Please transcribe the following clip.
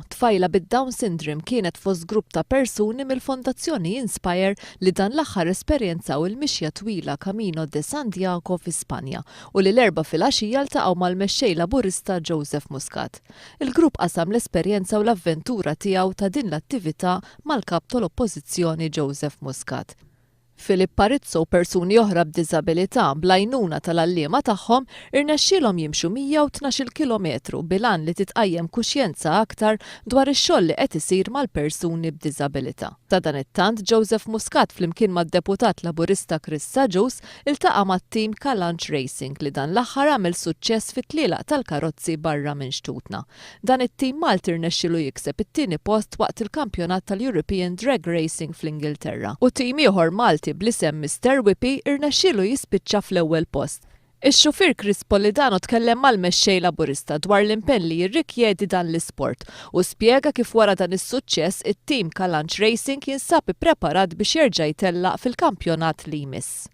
Tfajla bid-Down syndrome kienet fost grupp ta' persuni mill-Fondazzjoni Inspire li dan l-aħħar esperjenzaw il-Mixja twila Camino de Santiago fi Spanja u li l-Erbgha fil-għaxija iltaqgħu mal-Mexxej Laburista Joseph Muscat. Il-grupp qasam l-esperjenza u l-avventura tiegħu ta' din l-attività mal-kap tal-Oppożizzjoni Joseph Muscat. Persuni oħra b'diżabilità bl-għajnuna tal-għalliema tagħhom irnexxielhom jimxu 112 kilometru bil-għan li titqajjem kuxjenza aktar dwar ix-xogħol li qed isir mal-persuni b'diżabilità. Ta' dan it-tant Joseph Muscat flimkien mad-deputat Laburista iltaqa' mat-tim Kalanċ Racing li dan l-aħħar għamel suċċess fit-tlielaq tal-karozzi barra minn xtutna. Dan it-tim Malti rnexxielu jikseb it-tieni post waqt il-kampjonat tal-European Drag Racing fl-Ingilterra. U tim ieħor Malti bl-isem Mr. Whippy irnexxielu jispiċċa fl-ewwel post. Ix-xufier Chris Polidano tkellem mal-Mexxej Laburista dwar l-impenn li jirrikjedi dan l-isport u spjega kif wara dan is-suċċess it-tim Kalanċ Racing jinsab ippreparat biex jerġa' jtellaq fil-kampjonat li jmiss.